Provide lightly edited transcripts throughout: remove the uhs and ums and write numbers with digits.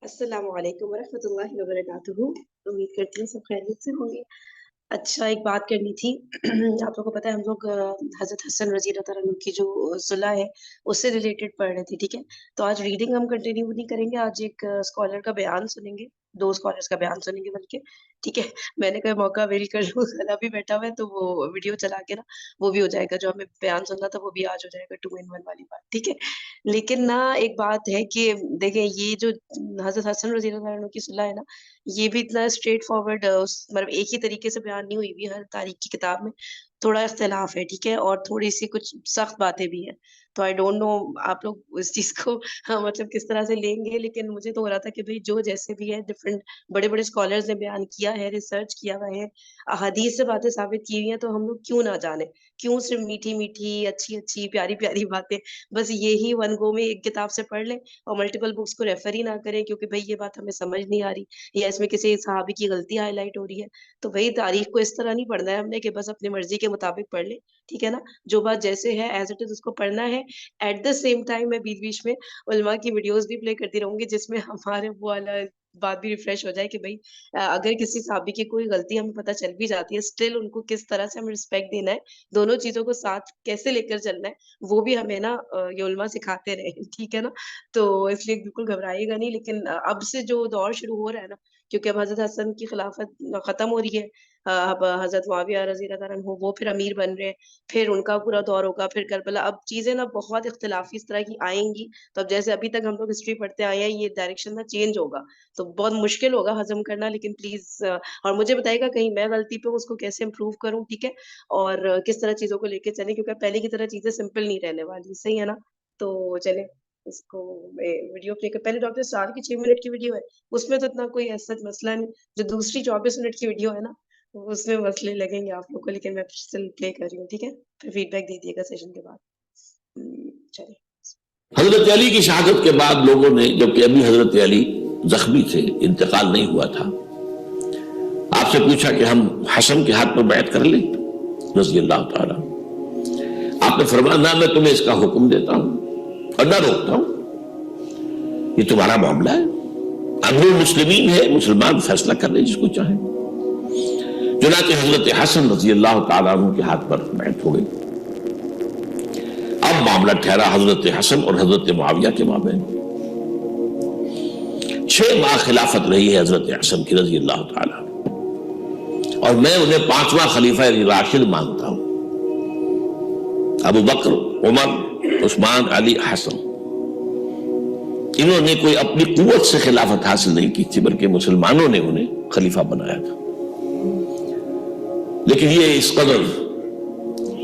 السلام علیکم ورحمۃ اللہ وبرکاتہ۔ امید کرتی ہوں سب خیریت سے ہوں گے۔ اچھا، ایک بات کرنی تھی۔ آپ لوگوں کو پتہ ہے ہم لوگ حضرت حسن رضی اللہ تعالیٰ عنہ کی جو صلح ہے اس سے ریلیٹڈ پڑھ رہے تھے، ٹھیک ہے؟ تو آج ریڈنگ ہم کنٹینیو نہیں کریں گے، آج ایک اسکالر کا بیان سنیں گے، دو اسکالرس کا بیان سنیں گے بلکہ، ٹھیک ہے؟ میں نے کوئی موقع اویل کر لوں، خلا بھی بیٹھا ہوا ہے تو وہ ویڈیو چلا کے نا وہ بھی ہو جائے گا، جو ہمیں بیان سننا تھا وہ بھی آج ہو جائے گا، 2 in 1 والی بات، ٹھیک ہے؟ لیکن نا ایک بات ہے کہ دیکھیں یہ جو حضرت حسن رضی اللہ عنہ کی صلح ہے نا، یہ بھی اتنا اسٹریٹ فارورڈ مطلب ایک ہی طریقے سے بیان نہیں ہوئی بھی، ہر تاریخ کی کتاب میں تھوڑا اختلاف ہے، ٹھیک ہے؟ اور تھوڑی سی کچھ سخت باتیں بھی ہیں، تو آئی ڈونٹ نو آپ لوگ اس چیز کو ہاں مطلب کس طرح سے لیں گے، لیکن مجھے تو ہو رہا تھا کہ بھائی جو جیسے بھی ہے ڈفرینٹ بڑے بڑے اسکالرز نے بیان کیا ہے، ریسرچ کیا ہوا ہے، احادیث سے باتیں ثابت کی ہوئی ہیں، تو ہم لوگ کیوں نہ جانیں، کیوں صرف میٹھی میٹھی اچھی اچھی پیاری پیاری باتیں بس یہی ون گو میں ایک کتاب سے پڑھ لیں اور ملٹیپل بکس کو ریفر ہی نہ کریں، کیونکہ بھائی یہ بات ہمیں سمجھ نہیں آ رہی یا اس میں کسی صحابی کی غلطی ہائی لائٹ ہو رہی ہے، تو وہی تاریخ کو اس طرح نہیں پڑھنا ہے ہم نے کہ بس اپنی مرضی کے مطابق پڑھ لیں، ٹھیک ہے نا؟ جو بات جیسے ہے ایز اٹ از اس کو پڑھنا ہے۔ ایٹ دا سیم ٹائم میں بیچ بیچ میں علماء کی ویڈیوز بھی پلے کرتی رہوں گی، جس میں ہمارے وہ والا بات بھی ریفریش ہو جائے کہ بھائی اگر کسی صحابی کی کوئی غلطی ہمیں پتہ چل بھی جاتی ہے، اسٹل ان کو کس طرح سے ہمیں رسپیکٹ دینا ہے، دونوں چیزوں کو ساتھ کیسے لے کر چلنا ہے، وہ بھی ہمیں نا یہ علماء سکھاتے رہے، ٹھیک ہے نا؟ تو اس لیے بالکل گھبرائیے گا نہیں، لیکن اب سے جو دور شروع ہو رہا ہے نا، کیونکہ اب حضرت حسن کی خلافت ختم ہو رہی ہے، اب حضرت معاویہ رضی اللہ تعالیٰ عنہ وہ پھر امیر بن رہے ہیں، پھر ان کا پورا دور ہوگا، پھر کربلا، اب چیزیں نا بہت اختلافی اس طرح کی آئیں گی، تو اب جیسے ابھی تک ہم لوگ ہسٹری پڑھتے آئے ہیں، یہ ڈائریکشن نا چینج ہوگا، تو بہت مشکل ہوگا ہضم کرنا، لیکن پلیز اور مجھے بتائیے گا کہیں میں غلطی پہ اس کو کیسے امپروو کروں، ٹھیک ہے؟ اور کس طرح چیزوں کو لے کے چلیں، کیونکہ پہلے کی طرح چیزیں سمپل نہیں رہنے والی، صحیح ہے نا؟ تو چلیں اس کو ویڈیو پلے کر، پہلے ڈاکٹر اسٹار کی 6 منٹ کی ویڈیو ہے، اس میں تو اتنا کوئی ایسا مسئلہ نہیں، جو دوسری 24 منٹ کی ویڈیو ہے نا اس میں مسئلے لگیں گے آپ لوگ کو، لیکن میں اسٹل پلے کر رہی ہوں، ٹھیک ہے؟ پھر فیڈ بیک دیجیے گا سیشن کے بعد۔ چلیے۔ حضرت علی کی شہادت کے بعد لوگوں نے، جبکہ ابھی حضرت علی زخمی تھے، انتقال نہیں ہوا تھا، آپ سے پوچھا کہ ہم حسن کے ہاتھ پر بیعت کر لیں رضی اللہ تعالیٰ۔ آپ نے فرمایا نہ، میں تمہیں اس کا حکم دیتا ہوں اور نہ روکتا ہوں، یہ تمہارا معاملہ ہے، امیر المسلمین ہے، مسلمان فیصلہ کر لیں جس کو چاہیں۔ چنانچہ حضرت حسن رضی اللہ تعالیٰ عنہ کے ہاتھ پر بیعت ہو گئی۔ اب معاملہ ٹھہرا حضرت حسن اور حضرت معاویہ کے مابین۔ 6 ماہ خلافت رہی ہے حضرت حسن کی رضی اللہ تعالیٰ عنہ، اور میں انہیں 5واں خلیفہ راشد مانتا ہوں۔ ابو بکر، عمر، عثمان، علی، حسن، انہوں نے کوئی اپنی قوت سے خلافت حاصل نہیں کی تھی، بلکہ مسلمانوں نے انہیں خلیفہ بنایا تھا۔ لیکن یہ اس قدر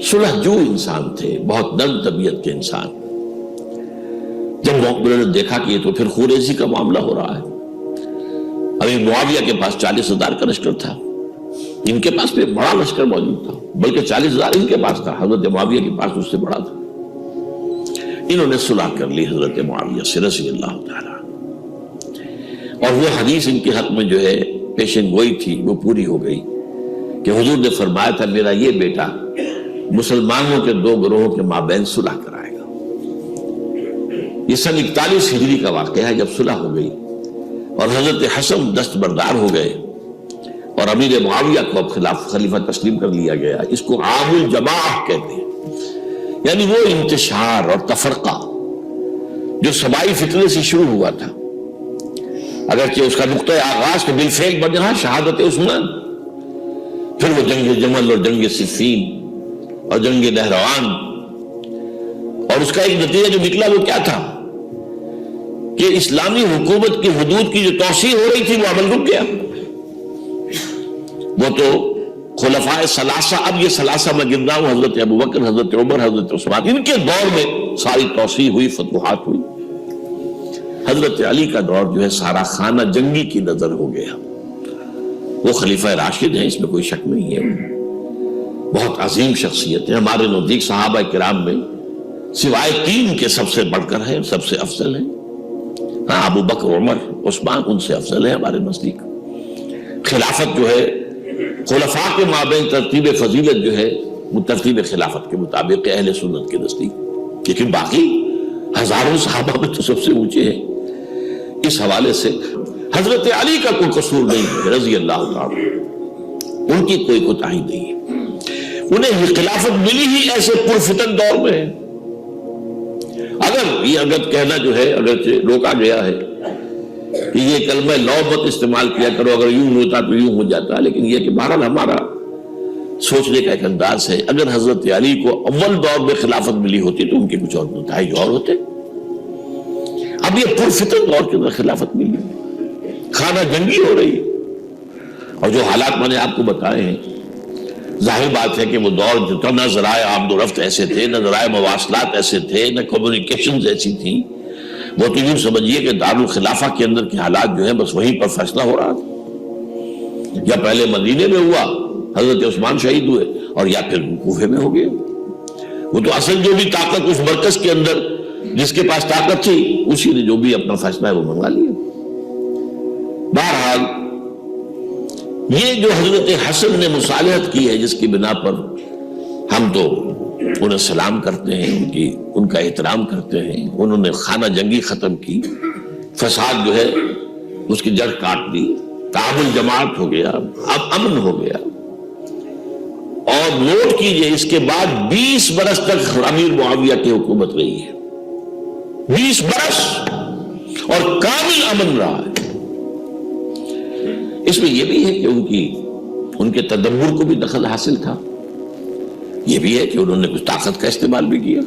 صلح جو انسان تھے، بہت نرم طبیعت کے انسان، جب انہوں نے دیکھا کہ یہ تو پھر خوریزی کا معاملہ ہو رہا ہے، ابھی معاویہ کے پاس 40,000 کا لشکر تھا، ان کے پاس بھی بڑا لشکر موجود تھا، بلکہ 40,000 ان کے پاس تھا، حضرت معاویہ کے پاس اس سے بڑا تھا۔ انہوں نے صلح کر لی حضرت معاویہ سے رضی اللہ تعالیٰ، اور وہ حدیث ان کے حق میں جو ہے پیشن گوئی تھی وہ پوری ہو گئی کہ حضور نے فرمایا تھا میرا یہ بیٹا مسلمانوں کے 2 گروہوں کے مابین صلح کرائے گا۔ یہ سن 41 ہجری کا واقعہ ہے، جب صلح ہو گئی اور حضرت حسن دستبردار ہو گئے اور امیر معاویہ کو اب خلیفہ تسلیم کر لیا گیا۔ اس کو عام الجماع کہتے ہیں، یعنی وہ انتشار اور تفرقہ جو سبائی فتنے سے شروع ہوا تھا، اگرچہ اس کا نقطہ آغاز تو بالفعل بنا شہادت عثمان، پھر وہ جنگ جمل اور جنگ صفین اور جنگ نہروان، اور اس کا ایک نتیجہ جو نکلا وہ کیا تھا کہ اسلامی حکومت کی حدود کی جو توسیع ہو رہی تھی وہ عمل رک گیا۔ وہ تو خلفائے ثلاثہ، اب یہ ثلاثہ میں گن رہا ہوں، حضرت ابوبکر، حضرت عمر، حضرت عثمان، ان کے دور میں ساری توسیع ہوئی، فتوحات ہوئی۔ حضرت علی کا دور جو ہے سارا خانہ جنگی کی نظر ہو گیا۔ وہ خلیفہ راشد ہیں، اس میں کوئی شک نہیں ہے، بہت عظیم شخصیت ہے، ہمارے نزدیک صحابہ کرام میں سوائے 3 کے سب سے بڑھ کر ہیں، سب سے افضل ہیں۔ ہاں ابو بکر، عمر، عثمان ان سے افضل ہیں ہمارے نزدیک۔ خلافت جو ہے خلفاء کے مابین ترتیب فضیلت جو ہے وہ ترتیب خلافت کے مطابق اہل سنت کے نزدیک، لیکن باقی ہزاروں صحابہ میں تو سب سے اونچے ہیں۔ اس حوالے سے حضرت علی کا کوئی قصور نہیں ہے رضی اللہ تعالی، ان کی کوئی کوتاہی نہیں ہے، انہیں یہ خلافت ملی ہی ایسے پرفتن دور میں ہے۔ اگر کہنا جو ہے اگر روکا گیا ہے کہ یہ کلمہ لو مت استعمال کیا کرو، اگر یوں ہوتا تو یوں ہو جاتا، لیکن یہ کہ بہرحال ہمارا سوچنے کا ایک انداز ہے، اگر حضرت علی کو اول دور میں خلافت ملی ہوتی تو ان کے کچھ اور نتائج اور ہوتے۔ اب یہ پرفتن دور کے اندر خلافت ملی، خانہ جنگی ہو رہی ہے، اور جو حالات میں نے آپ کو بتائے ہیں، ظاہر بات ہے کہ وہ دور جو نہ ذرائع آمد و رفت ایسے تھے، نہ ذرائع مواصلات ایسے تھے، نہ کمیونیکیشنز ایسی تھیں، وہ تو یوں سمجھیے کہ دارالخلافہ کے اندر کے حالات جو ہیں بس وہیں پر فیصلہ ہو رہا تھا، یا پہلے مدینے میں ہوا، حضرت عثمان شہید ہوئے، اور یا پھر کوفے میں ہو گئے۔ وہ تو اصل جو بھی طاقت اس مرکز کے اندر جس کے پاس طاقت تھی، اسی نے جو بھی اپنا فیصلہ ہے وہ منگوا لیا۔ بہرحال یہ جو حضرت حسن نے مصالحت کی ہے، جس کی بنا پر ہم تو انہیں سلام کرتے ہیں، ان کا احترام کرتے ہیں، انہوں نے خانہ جنگی ختم کی، فساد جو ہے اس کی جڑ کاٹ دی، تعامل جماعت ہو گیا، اب امن ہو گیا۔ اور نوٹ کیجئے اس کے بعد 20 برس تک امیر معاویہ کی حکومت رہی ہے، 20 برس، اور کامل امن رہا ہے۔ اس میں یہ بھی ہے کہ ان کے تدبر کو بھی دخل حاصل تھا، یہ بھی ہے کہ انہوں نے کچھ طاقت کا استعمال بھی کیا،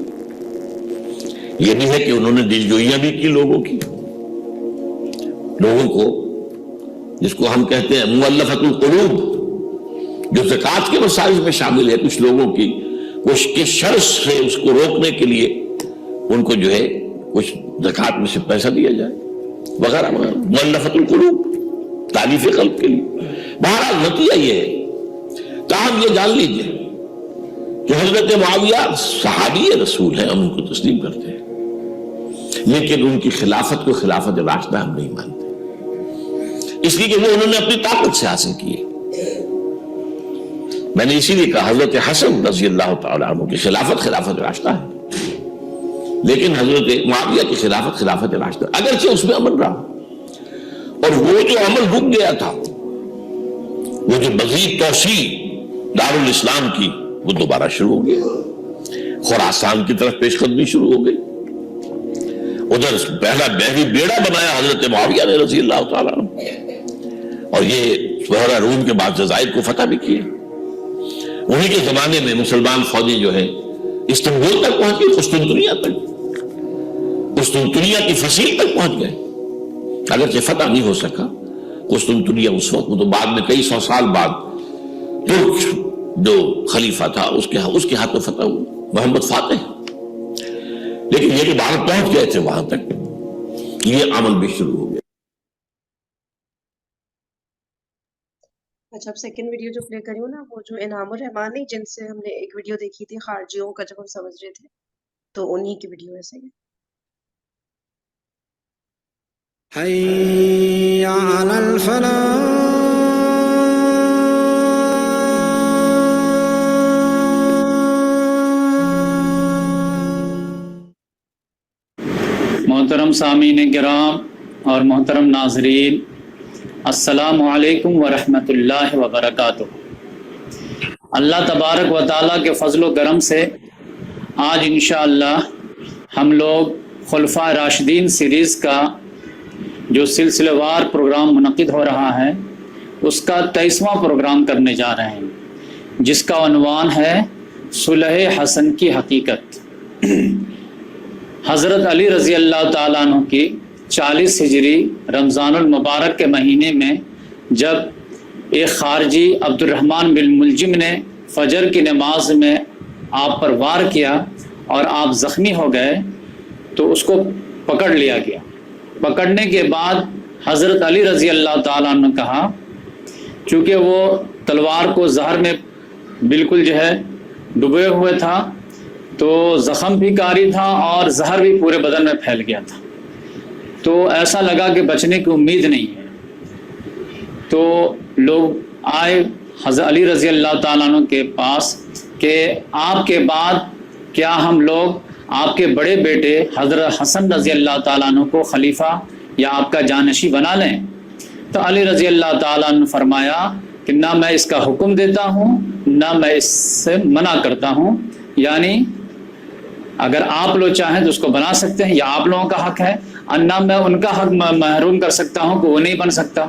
یہ بھی ہے کہ انہوں نے دلجوئیاں بھی کی لوگوں کو، جس کو ہم کہتے ہیں مؤلفۃ القلوب، جو زکوٰۃ کے مسائل میں شامل ہے، کچھ لوگوں کی کچھ شرط سے اس کو روکنے کے لیے ان کو جو ہے کچھ زکوٰۃ میں سے پیسہ دیا جائے وغیرہ وغیرہ، مؤلفۃ القلوب، تالیف قلب کے لیے۔ بہرحال نتیجہ یہ ہے، تاہم یہ جان لیجئے کہ حضرت معاویہ صحابی رسول ہیں، ہم ان کو تسلیم کرتے ہیں، لیکن ان کی خلافت کو خلافت راشدہ ہم نہیں مانتے، اس لیے کہ وہ انہوں نے اپنی طاقت سے حاصل کیے۔ میں نے اسی لیے کہا حضرت حسن رضی اللہ تعالیٰ عنہ کی خلافت خلافت راشدہ ہے، لیکن حضرت معاویہ کی خلافت خلافت راشدہ، اگرچہ اس میں امن رہا، اور وہ جو عمل رک گیا تھا، وہ جو مزید توسیع دارالاسلام کی، وہ دوبارہ شروع ہو گیا، خراسان کی طرف پیش قدمی شروع ہو گئی، ادھر پہلا بحری بیڑا بنایا حضرت معاویہ نے رضی اللہ تعالیٰ عنہ، اور یہ بحیرہ روم کے بعد جزائر کو فتح بھی کیے۔ انہی کے زمانے میں مسلمان فوجی جو ہے استنبول تک پہنچ گئے، قسطنطنیہ کی فصیل تک پہنچ گئے، اگرچہ فتح نہیں ہو سکا قسطنطنیہ اس وقت، وہ تو بعد میں کئی سو سال بعد ترک جو خلیفہ تھا اس کے ہاتھوں فتح ہوا، محمد فاتح، لیکن یہ کہ باہر پہنچ گئے تھے وہاں تک، یہ عمل بھی شروع ہو گیا۔ اچھا، اب سیکنڈ ویڈیو جو پلے کری ہوں نا، وہ جو انعام الرحمان نہیں، جن سے ہم نے ایک ویڈیو دیکھی تھی خارجیوں کا جب ہم سمجھ رہے تھے، تو انہی کی ویڈیو ہے صحیح۔ حي على الفلاح۔ محترم سامعین کرام اور محترم ناظرین، السلام علیکم ورحمۃ اللہ وبرکاتہ۔ اللہ تبارک و تعالیٰ کے فضل و کرم سے آج انشاءاللہ ہم لوگ خلفاء راشدین سیریز کا جو سلسلہ وار پروگرام منعقد ہو رہا ہے، اس کا 23واں پروگرام کرنے جا رہے ہیں، جس کا عنوان ہے صلح حسن کی حقیقت۔ حضرت علی رضی اللہ تعالیٰ عنہ کی 40 ہجری رمضان المبارک کے مہینے میں جب ایک خارجی عبد الرحمن بن ملجم نے فجر کی نماز میں آپ پر وار کیا اور آپ زخمی ہو گئے، تو اس کو پکڑ لیا گیا۔ پکڑنے کے بعد حضرت علی رضی اللہ تعالیٰ عنہ نے کہا، چونکہ وہ تلوار کو زہر میں بالکل جو ہے ڈبے ہوئے تھا، تو زخم بھی کاری تھا اور زہر بھی پورے بدن میں پھیل گیا تھا، تو ایسا لگا کہ بچنے کی امید نہیں ہے۔ تو لوگ آئے حضرت علی رضی اللہ تعالیٰ عنہ کے پاس کہ آپ کے بعد کیا ہم لوگ آپ کے بڑے بیٹے حضرت حسن رضی اللہ تعالیٰ عنہ کو خلیفہ یا آپ کا جانشی بنا لیں؟ تو علی رضی اللہ تعالیٰ عنہ فرمایا کہ نہ میں اس کا حکم دیتا ہوں نہ میں اس سے منع کرتا ہوں، یعنی اگر آپ لوگ چاہیں تو اس کو بنا سکتے ہیں، یا آپ لوگوں کا حق ہے، اور نہ میں ان کا حق محروم کر سکتا ہوں کہ وہ نہیں بن سکتا۔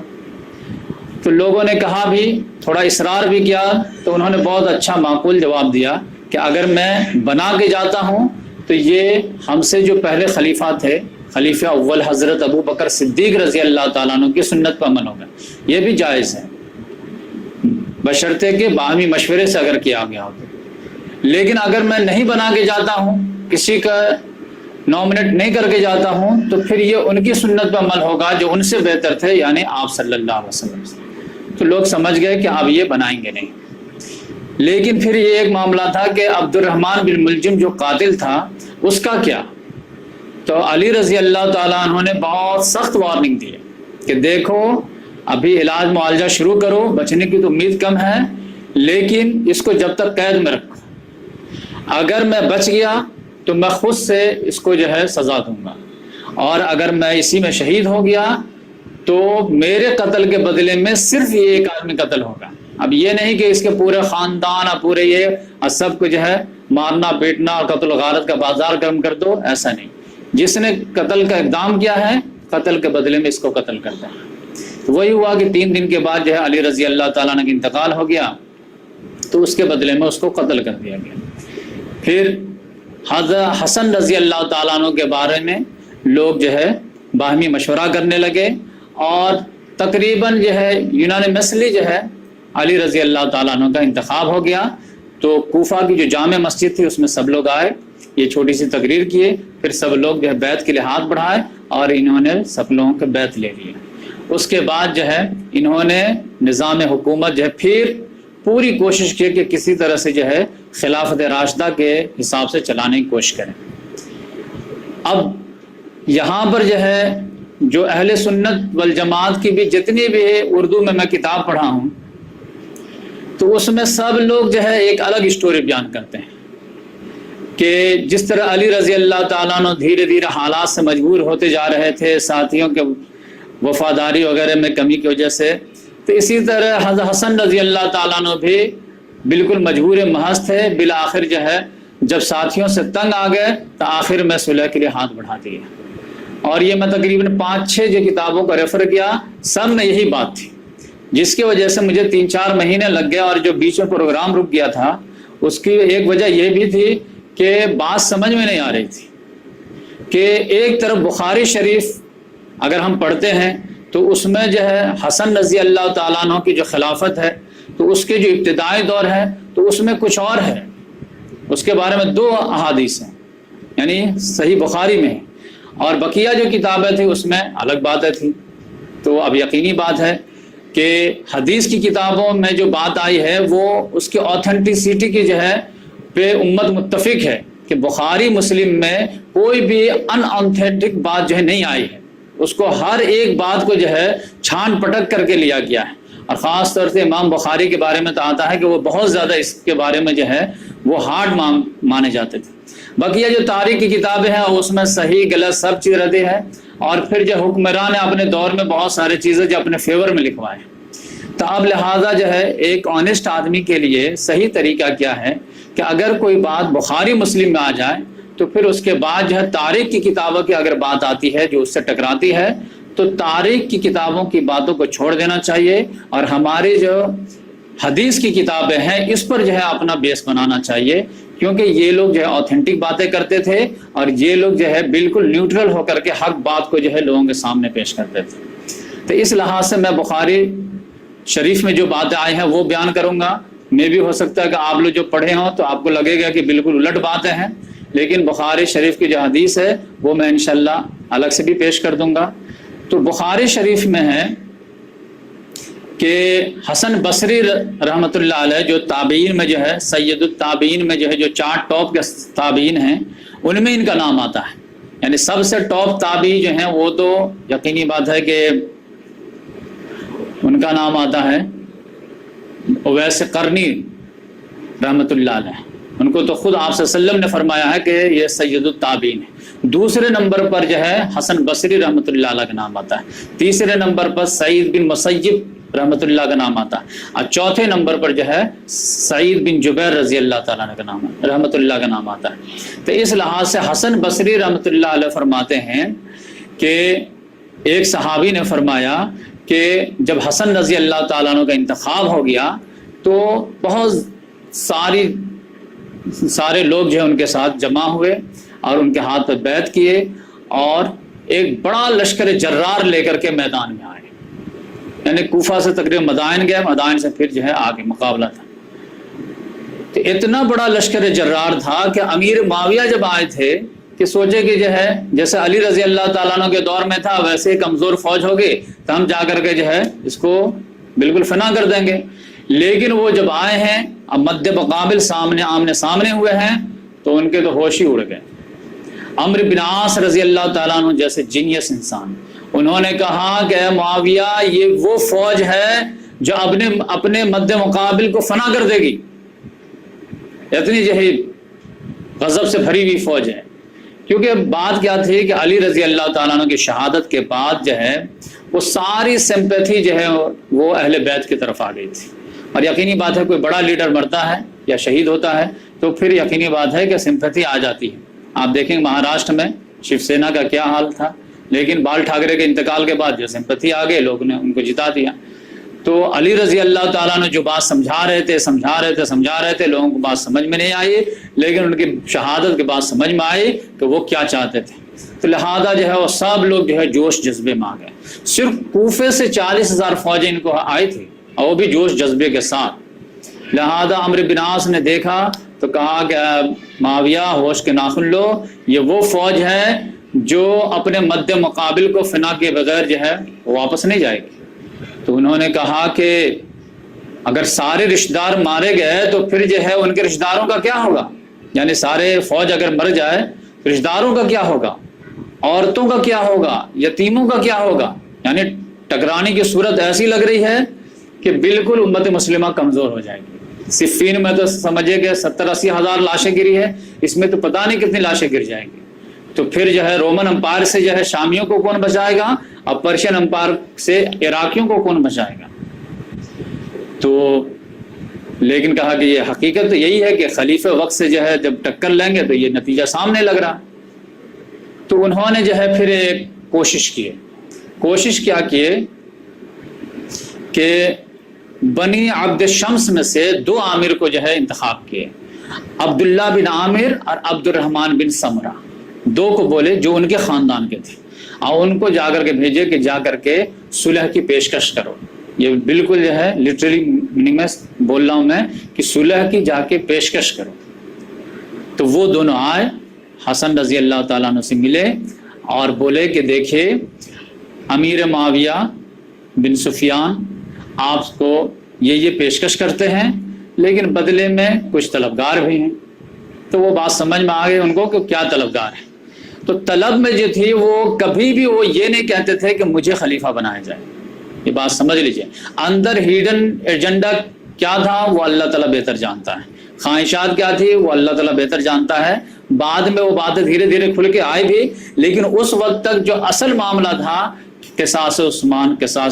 تو لوگوں نے کہا بھی، تھوڑا اصرار بھی کیا، تو انہوں نے بہت اچھا معقول جواب دیا کہ اگر میں بنا کے جاتا ہوں تو یہ ہم سے جو پہلے خلیفہ تھے، خلیفہ اول حضرت ابو بکر صدیق رضی اللہ تعالیٰ عنہ کی سنت پر عمل ہوگا، یہ بھی جائز ہے بشرطے کہ باہمی مشورے سے اگر کیا گیا ہو۔ لیکن اگر میں نہیں بنا کے جاتا ہوں، کسی کا نامنیٹ نہیں کر کے جاتا ہوں، تو پھر یہ ان کی سنت پر عمل ہوگا جو ان سے بہتر تھے، یعنی آپ صلی اللہ علیہ وسلم۔ تو لوگ سمجھ گئے کہ اب یہ بنائیں گے نہیں۔ لیکن پھر یہ ایک معاملہ تھا کہ عبد الرحمن بن ملجم جو قاتل تھا اس کا کیا؟ تو علی رضی اللہ تعالیٰ عنہ نے بہت سخت وارننگ دی کہ دیکھو ابھی علاج معالجہ شروع کرو، بچنے کی تو امید کم ہے، لیکن اس کو جب تک قید میں رکھو، اگر میں بچ گیا تو میں خود سے اس کو جو ہے سزا دوں گا، اور اگر میں اسی میں شہید ہو گیا تو میرے قتل کے بدلے میں صرف یہ ایک آدمی قتل ہوگا۔ اب یہ نہیں کہ اس کے پورے خاندان اور پورے یہ سب کو جو ہے مارنا پیٹنا اور قتل و غارت کا بازار گرم کر دو، ایسا نہیں۔ جس نے قتل کا اقدام کیا ہے، قتل کے بدلے میں اس کو قتل کرتا ہے۔ تو وہی ہوا کہ 3 دن کے بعد جو ہے علی رضی اللہ تعالیٰ عنہ کا انتقال ہو گیا، تو اس کے بدلے میں اس کو قتل کر دیا گیا۔ پھر حضرت حسن رضی اللہ تعالیٰ عنہ کے بارے میں لوگ جو ہے باہمی مشورہ کرنے لگے، اور تقریباً جو ہے یونانیمسلی جو ہے علی رضی اللہ تعالیٰ عنہ کا انتخاب ہو گیا۔ تو کوفہ کی جو جامع مسجد تھی اس میں سب لوگ آئے، یہ چھوٹی سی تقریر کیے، پھر سب لوگ جو ہے بیعت کے لیے ہاتھ بڑھائے، اور انہوں نے سب لوگوں کے بیعت لے لیے۔ اس کے بعد جو ہے انہوں نے نظام حکومت جو ہے پھر پوری کوشش کی کہ کسی طرح سے جو ہے خلافت راشدہ کے حساب سے چلانے کی کوشش کریں۔ اب یہاں پر جو ہے جو اہل سنت والجماعت کی بھی جتنی بھی اردو میں کتاب پڑھا ہوں، تو اس میں سب لوگ جو ہے ایک الگ اسٹوری بیان کرتے ہیں کہ جس طرح علی رضی اللہ تعالیٰ عنہ دھیرے دھیرے حالات سے مجبور ہوتے جا رہے تھے، ساتھیوں کے وفاداری وغیرہ میں کمی کی وجہ سے، تو اسی طرح حضرت حسن رضی اللہ تعالیٰ عنہ بھی بالکل مجبور محض تھے۔ بالآخر جو ہے جب ساتھیوں سے تنگ آ گئے تو آخر میں صلح کے لیے ہاتھ بڑھا دیے، اور یہ میں تقریباً 5-6 جو کتابوں کا ریفر کیا، سب میں یہی بات تھی، جس کی وجہ سے مجھے 3-4 مہینے لگ گئے، اور جو بیچ میں پروگرام رک گیا تھا اس کی ایک وجہ یہ بھی تھی کہ بات سمجھ میں نہیں آ رہی تھی کہ ایک طرف بخاری شریف اگر ہم پڑھتے ہیں تو اس میں جو ہے حسن رضی اللہ تعالیٰ عنہ کی جو خلافت ہے تو اس کے جو ابتدائی دور ہے تو اس میں کچھ اور ہے، اس کے بارے میں 2 احادیث ہیں، یعنی صحیح بخاری میں، اور بقیہ جو کتابیں تھیں اس میں الگ باتیں تھیں۔ تو اب یقینی بات ہے کہ حدیث کی کتابوں میں جو بات آئی ہے وہ اس کی آتھینٹسٹی کی جو ہے پہ امت متفق ہے کہ بخاری مسلم میں کوئی بھی ان آتھینٹک بات جو ہے نہیں آئی ہے، اس کو ہر ایک بات کو جو ہے چھان پٹک کر کے لیا گیا ہے، اور خاص طور سے امام بخاری کے بارے میں تو آتا ہے کہ وہ بہت زیادہ اس کے بارے میں جو ہے وہ ہارڈ مانے جاتے تھے۔ بقیہ جو تاریخ کی کتابیں ہیں اس میں صحیح غلط سب چیز رہتی ہے، اور پھر جو حکمران نے اپنے دور میں بہت سارے چیزیں جو اپنے فیور میں لکھوائے۔ تو اب لہٰذا جو ہے ایک آنیسٹ آدمی کے لیے صحیح طریقہ کیا ہے کہ اگر کوئی بات بخاری مسلم میں آ جائے تو پھر اس کے بعد جو ہے تاریخ کی کتابوں کی اگر بات آتی ہے جو اس سے ٹکراتی ہے تو تاریخ کی کتابوں کی باتوں کو چھوڑ دینا چاہیے، اور ہماری جو حدیث کی کتابیں ہیں اس پر جو ہے اپنا بیس بنانا چاہیے، کیونکہ یہ لوگ جو ہے آتھینٹک باتیں کرتے تھے، اور یہ لوگ جو ہے بالکل نیوٹرل ہو کر کے حق بات کو جو ہے لوگوں کے سامنے پیش کرتے تھے۔ تو اس لحاظ سے میں بخاری شریف میں جو باتیں آئی ہیں وہ بیان کروں گا۔ میں بھی ہو سکتا ہے کہ آپ لوگ جو پڑھے ہوں تو آپ کو لگے گا کہ بالکل الٹ باتیں ہیں، لیکن بخاری شریف کی جو حدیث ہے وہ میں انشاءاللہ الگ سے بھی پیش کر دوں گا۔ تو بخاری شریف میں ہے کہ حسن بصری رحمۃ اللہ علیہ جو تابعین میں جو ہے سید التابعین میں جو ہے جو 4 ٹاپ کے تابعین ہیں ان میں ان کا نام آتا ہے، یعنی سب سے ٹاپ تابعی جو ہیں وہ تو یقینی بات ہے کہ ان کا نام آتا ہے اویس قرنی رحمۃ اللہ علیہ، ان کو تو خود آپ صلی اللہ علیہ وسلم نے فرمایا ہے کہ یہ سید التابعین ہے۔ دوسرے نمبر پر جو ہے حسن بصری رحمۃ اللہ علیہ کا نام آتا ہے، تیسرے نمبر پر سعید بن مسیب رحمۃ اللہ کا نام آتا ہے، اور چوتھے نمبر پر جو ہے سعید بن جبیر رضی اللہ تعالیٰ عنہ کا نام رحمۃ اللہ کا نام آتا ہے۔ تو اس لحاظ سے حسن بصری رحمۃ اللہ علیہ فرماتے ہیں کہ ایک صحابی نے فرمایا کہ جب حسن رضی اللہ تعالیٰ عنہ کا انتخاب ہو گیا تو بہت سارے لوگ جو ہے ان کے ساتھ جمع ہوئے اور ان کے ہاتھ پہ بیعت کیے، اور ایک بڑا لشکر جرار لے کر کے میدان میں آئے، یعنی کوفہ سے تقریباً مدائن گئے، مدائن سے پھر جو ہے آگے مقابلہ تھا۔ تو اتنا بڑا لشکر جرار تھا کہ امیر معاویہ جب آئے تھے کہ سوچے کہ جو ہے جیسے علی رضی اللہ تعالیٰ عنہ کے دور میں تھا ویسے کمزور فوج ہوگی تو ہم جا کر کے جو ہے اس کو بالکل فنا کر دیں گے، لیکن وہ جب آئے ہیں اب مد مقابل آمنے سامنے ہوئے ہیں تو ان کے تو ہوش ہی اڑ گئے۔ عمرو بن عاص رضی اللہ تعالیٰ عنہ جیسے جینیس انسان، انہوں نے کہا کہ اے معاویہ یہ وہ فوج ہے جو اپنے مد مقابل کو فنا کر دے گی، اتنی جو ہے غضب سے بھری ہوئی فوج ہے۔ کیونکہ بات کیا تھی کہ علی رضی اللہ تعالیٰ عنہ کی شہادت کے بعد جو ہے وہ ساری سمپیتھی جو ہے وہ اہل بیت کی طرف آ گئی تھی، اور یقینی بات ہے کوئی بڑا لیڈر مرتا ہے یا شہید ہوتا ہے تو پھر یقینی بات ہے کہ سمپیتھی آ جاتی ہے۔ آپ دیکھیں مہاراشٹر میں شیو سینا کا کیا حال تھا، لیکن بال ٹھاکرے کے انتقال کے بعد جو سمپیتھی آ گئی، لوگ نے ان کو جتا دیا۔ تو علی رضی اللہ تعالیٰ نے جو بات سمجھا رہے تھے لوگوں کو بات سمجھ میں نہیں آئی، لیکن ان کی شہادت کے بعد سمجھ میں آئی کہ وہ کیا چاہتے تھے، تو لہذا جو ہے وہ سب لوگ جو ہے جوش جذبے میں آ گئے۔ صرف کوفے سے 40,000 فوجیں ان کو آئی تھی اور وہ بھی جوش جذبے کے ساتھ۔ لہذا عمرو بن عاص نے دیکھا تو کہا کہ معاویہ ہوش کے ناخن لو، یہ وہ فوج ہے جو اپنے مد مقابل کو فنا کے بغیر جو ہے واپس نہیں جائے گی۔ تو انہوں نے کہا کہ اگر سارے رشتہ دار مارے گئے تو پھر جو ہے ان کے رشتہ داروں کا کیا ہوگا، یعنی سارے فوج اگر مر جائے تو رشتہ داروں کا کیا ہوگا، عورتوں کا کیا ہوگا، یتیموں کا کیا ہوگا، یعنی ٹکرانے کی صورت ایسی لگ رہی ہے کہ بالکل امت مسلمہ کمزور ہو جائے گی۔ صفین میں تو سمجھے کہ 70-80 ہزار لاشیں گری ہے، اس میں تو پتہ نہیں کتنی لاشیں گر جائیں گی۔ تو پھر جو ہے رومن امپائر سے جو ہے شامیوں کو کون بچائے گا، اور پرشین امپائر سے عراقیوں کو کون بچائے گا۔ تو لیکن کہا کہ یہ حقیقت تو یہی ہے کہ خلیفہ وقت سے جو ہے جب ٹکر لیں گے تو یہ نتیجہ سامنے لگ رہا۔ تو انہوں نے جو ہے پھر ایک کوشش کیا کیے کہ بنی عبد شمس میں سے 2 عامر کو جو ہے انتخاب کیے، عبداللہ بن عامر اور عبد الرحمن بن سمرہ، 2 کو بولے جو ان کے خاندان کے تھے، اور ان کو جا کر کے بھیجے کہ جا کر کے صلح کی پیشکش کرو۔ یہ بالکل جو ہے لٹرلی میننگ میں بول رہا ہوں میں کہ صلح کی جا کے پیشکش کرو۔ تو وہ دونوں آئے، حسن رضی اللہ تعالیٰ عنہ سے ملے اور بولے کہ دیکھیے امیر معاویہ بن سفیان آپ کو یہ پیشکش کرتے ہیں، لیکن بدلے میں کچھ طلبگار بھی ہیں۔ تو وہ بات سمجھ میں آ گئی ان کو کہ کیا طلبگار ہیں۔ تو طلب میں جو تھی وہ کبھی بھی وہ یہ نہیں کہتے تھے کہ مجھے خلیفہ بنایا جائے، یہ بات سمجھ لیجئے۔ اندر ہیڈن ایجنڈا کیا تھا وہ اللہ تعالیٰ بہتر جانتا ہے، خواہشات کیا تھی وہ اللہ تعالیٰ بہتر جانتا ہے۔ بعد میں وہ باتیں دھیرے دھیرے کھل کے آئی بھی، لیکن اس وقت تک جو اصل معاملہ تھا قصاص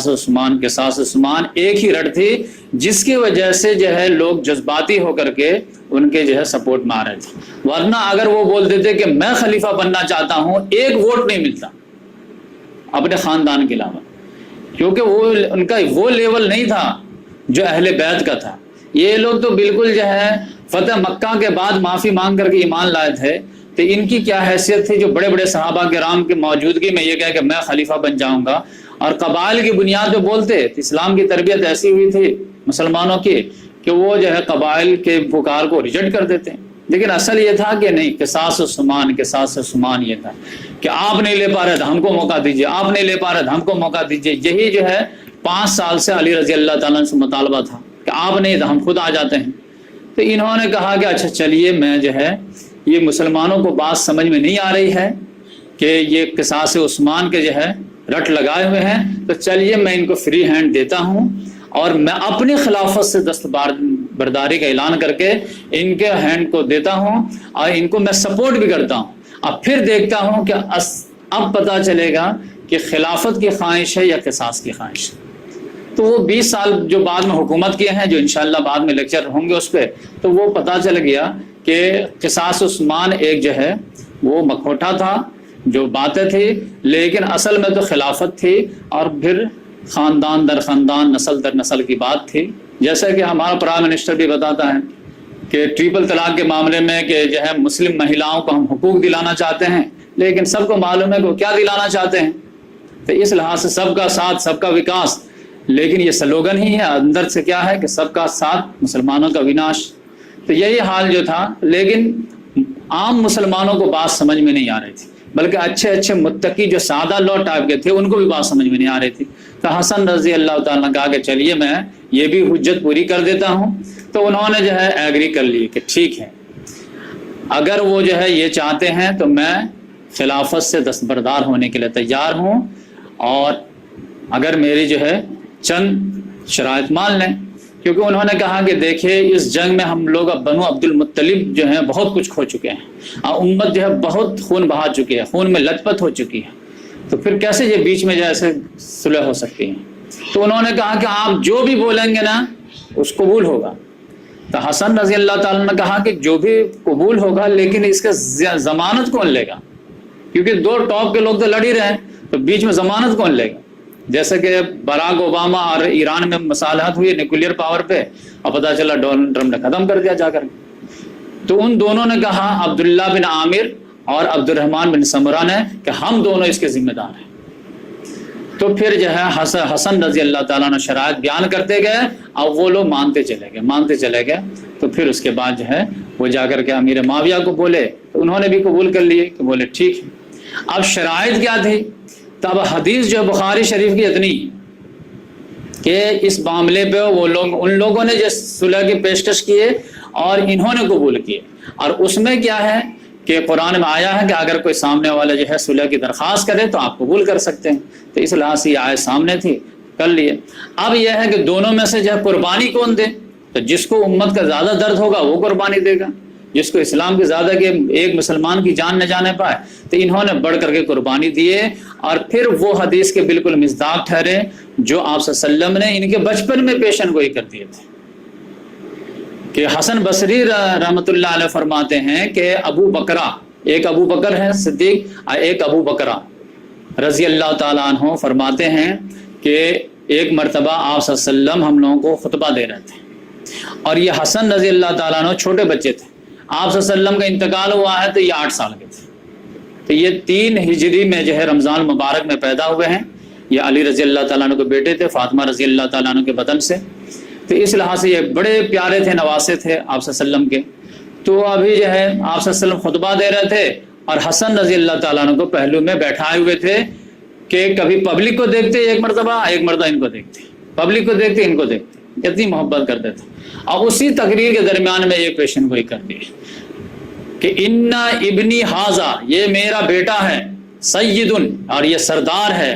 عثمان ایک ہی رٹ تھی، جس کی وجہ سے جو ہے لوگ جذباتی ہو کر کے ان کے جو ہے سپورٹ میں آ رہے تھے۔ ورنہ اگر وہ بول دیتے کہ میں خلیفہ بننا چاہتا ہوں، ایک ووٹ نہیں ملتا اپنے خاندان کے علاوہ، کیونکہ وہ ان کا وہ لیول نہیں تھا جو اہل بیت کا تھا۔ یہ لوگ تو بالکل جو ہے فتح مکہ کے بعد معافی مانگ کر کے ایمان لائے تھے، تو ان کی کیا حیثیت تھی جو بڑے بڑے صحابہ کرام کی موجودگی میں یہ کہے کہ میں خلیفہ بن جاؤں گا، اور قبائل کی بنیاد پہ بولتے۔ اسلام کی تربیت ایسی ہوئی تھی مسلمانوں کی کہ وہ جو ہے قبائل کے پکار کو ریجیکٹ کر دیتے ہیں، لیکن اصل یہ تھا کہ نہیں، قصاص عثمان یہ تھا کہ آپ نہیں لے پا رہے تھے ہم کو موقع دیجیے، آپ نہیں لے پا رہے تھے ہم کو موقع دیجیے۔ یہی جو ہے 5 سال سے علی رضی اللہ تعالیٰ سے مطالبہ تھا کہ آپ نہیں تو ہم خود آ جاتے ہیں۔ تو انہوں نے کہا کہ اچھا چلیے، میں جو ہے یہ مسلمانوں کو بات سمجھ میں نہیں آ رہی ہے کہ یہ قصاص عثمان کے جو ہے رٹ لگائے ہوئے ہیں، تو چلیے میں ان کو فری ہینڈ دیتا ہوں اور میں اپنی خلافت سے برداری کا اعلان کر کے ان کے ہینڈ کو دیتا ہوں اور ان کو میں سپورٹ بھی کرتا ہوں. اب پھر دیکھتا ہوں کہ اب پتہ چلے گا کہ خلافت کی خواہش ہے یا قصاص کی خواہش ہے. تو وہ 20 سال جو بعد میں حکومت کیے ہیں، جو انشاءاللہ بعد میں لیکچر ہوں گے اس پہ، تو وہ پتہ چل گیا کہ قصاص عثمان ایک جو ہے وہ مکھوٹا تھا، جو باتیں تھی، لیکن اصل میں تو خلافت تھی اور پھر خاندان در خاندان، نسل در نسل کی بات تھی. جیسا کہ ہمارا پرائم منسٹر بھی بتاتا ہے کہ ٹرپل طلاق کے معاملے میں کہ جو ہے مسلم مہیلاؤں کو ہم حقوق دلانا چاہتے ہیں، لیکن سب کو معلوم ہے کہ وہ کیا دلانا چاہتے ہیں. تو اس لحاظ سے سب کا ساتھ، سب کا وکاس، لیکن یہ سلوگن ہی ہے، اندر سے کیا ہے کہ سب کا ساتھ، مسلمانوں کا وناش. تو یہی حال جو تھا، لیکن عام مسلمانوں کو بات سمجھ میں نہیں آ رہی تھی، بلکہ اچھے اچھے متقی جو سادہ لو ٹائپ کے تھے ان کو بھی بات سمجھ میں نہیں آ رہی تھی. تو حسن رضی اللہ تعالیٰ نے کہا کہ چلیے میں یہ بھی حجت پوری کر دیتا ہوں. تو انہوں نے جو ہے ایگری کر لی کہ ٹھیک ہے، اگر وہ جو ہے یہ چاہتے ہیں تو میں خلافت سے دستبردار ہونے کے لیے تیار ہوں، اور اگر میری جو ہے چند شرائط مان لیں. کیونکہ انہوں نے کہا کہ دیکھیے اس جنگ میں ہم لوگ اب بنو عبد المطلب جو ہیں بہت کچھ کھو چکے ہیں، اور امت جو ہے بہت خون بہا چکی ہے، خون میں لت پت ہو چکی ہے، تو پھر کیسے یہ بیچ میں جیسے صلح ہو سکتی ہے. تو انہوں نے کہا کہ آپ جو بھی بولیں گے نا اس قبول ہوگا. تو حسن رضی اللہ تعالیٰ نے کہا کہ جو بھی قبول ہوگا، لیکن اس کا ضمانت کون لے گا؟ کیونکہ دو ٹاپ کے لوگ تو لڑ ہی رہے ہیں، تو بیچ میں ضمانت کون لے گا؟ جیسے کہ براک اوباما اور ایران میں مصالحت ہوئی نیوکلیئر پاور پہ، اور پتہ چلا ڈونلڈ ٹرمپ نے ختم کر دیا جا کر. تو ان دونوں نے کہا، عبداللہ بن عامر اور عبد الرحمن بن سمرہ نے، کہ ہم دونوں اس کے ذمہ دار ہیں. تو پھر جو ہے حسن رضی اللہ تعالیٰ نے شرائط بیان کرتے گئے، اور وہ لوگ مانتے چلے گئے. تو پھر اس کے بعد جو ہے وہ جا کر کے امیر معاویہ کو بولے، تو انہوں نے بھی قبول کر لیے کہ بولے ٹھیک ہے. اب شرائط کیا تھی؟ تب حدیث جو بخاری شریف کی اتنی کہ اس معاملے پہ وہ لوگ، ان لوگوں نے جو صلح کی پیشکش کیے اور انہوں نے قبول کیے. اور اس میں کیا ہے کہ قرآن میں آیا ہے کہ اگر کوئی سامنے والا جو ہے صلح کی درخواست کرے تو آپ قبول کر سکتے ہیں. تو اس لحاظ سے یہ آیت سامنے تھی، کر لیے. اب یہ ہے کہ دونوں میں سے جو ہے قربانی کون دے؟ تو جس کو امت کا زیادہ درد ہوگا وہ قربانی دے گا، جس کو اسلام کی زیادہ کہ ایک مسلمان کی جان نہ جانے پائے. تو انہوں نے بڑھ کر کے قربانی دیے، اور پھر وہ حدیث کے بالکل مصداق ٹھہرے جو آپ صلی اللہ علیہ وسلم نے ان کے بچپن میں پیشن گوئی کر دیے تھے. کہ حسن بصری رحمۃ اللہ علیہ فرماتے ہیں کہ ابو بکرہ، ایک ابو بکر ہے صدیق، ایک ابو بکرہ رضی اللہ تعالیٰ عنہ فرماتے ہیں کہ ایک مرتبہ آپ صلی اللہ علیہ وسلم ہم لوگوں کو خطبہ دے رہے تھے، اور یہ حسن رضی اللہ تعالیٰ عنہ چھوٹے بچے تھے. آپ صلی اللہ علیہ وسلم کا انتقال ہوا ہے تو یہ 8 سال کے تھے. تو یہ 3 ہجری میں جو ہے رمضان المبارک میں پیدا ہوئے ہیں. یہ علی رضی اللہ تعالیٰ عنہ کے بیٹے تھے، فاطمہ رضی اللہ تعالیٰ عنہ کے بدن سے. تو اس لحاظ سے یہ بڑے پیارے تھے، نواسے تھے آپ صلی اللہ علیہ وسلم کے. تو ابھی جو ہے آپ صلی اللہ علیہ وسلم خطبہ دے رہے تھے، اور حسن رضی اللہ تعالیٰ عنہ کو پہلو میں بیٹھائے ہوئے تھے کہ کبھی پبلک کو دیکھتے ایک مرتبہ ان کو دیکھتے، پبلک کو دیکھتے ان کو دیکھتے، اتنی محبت کرتے تھے. اور اسی تقریر کے درمیان میں ایک پیشن گوئی کر دی کہ ان ابنی حاضہ، یہ میرا بیٹا ہے، سید، اور یہ سردار ہے،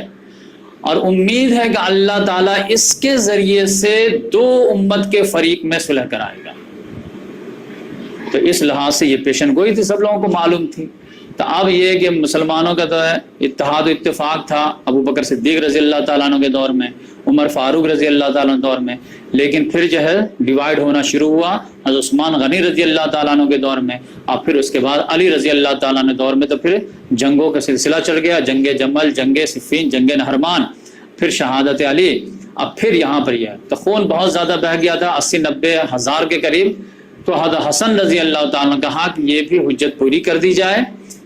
اور امید ہے کہ اللہ تعالیٰ اس کے ذریعے سے 2 امت کے فریق میں صلح کرائے گا. تو اس لحاظ سے یہ پیشن گوئی تھی، سب لوگوں کو معلوم تھی. تو اب یہ کہ مسلمانوں کا تو اتحاد و اتفاق تھا ابو بکر صدیق رضی اللہ تعالیٰ عنہ کے دور میں، عمر فاروق رضی اللہ تعالیٰ عنہ دور میں، لیکن پھر جو ہے ڈیوائیڈ ہونا شروع ہوا حضرت عثمان غنی رضی اللہ تعالیٰ عنہ کے دور میں، اور پھر اس کے بعد علی رضی اللہ تعالیٰ عنہ دور میں. تو پھر جنگوں کا سلسلہ چڑھ گیا، جنگ جمل، جنگ صفین، جنگ نہرمان، پھر شہادت علی. اب پھر یہاں پر یہ تو خون بہت زیادہ بہہ گیا تھا، 80-90 ہزار کے قریب. تو حضرت حسن رضی اللہ تعالیٰ نے کہا کہ یہ بھی حجت پوری کر دی جائے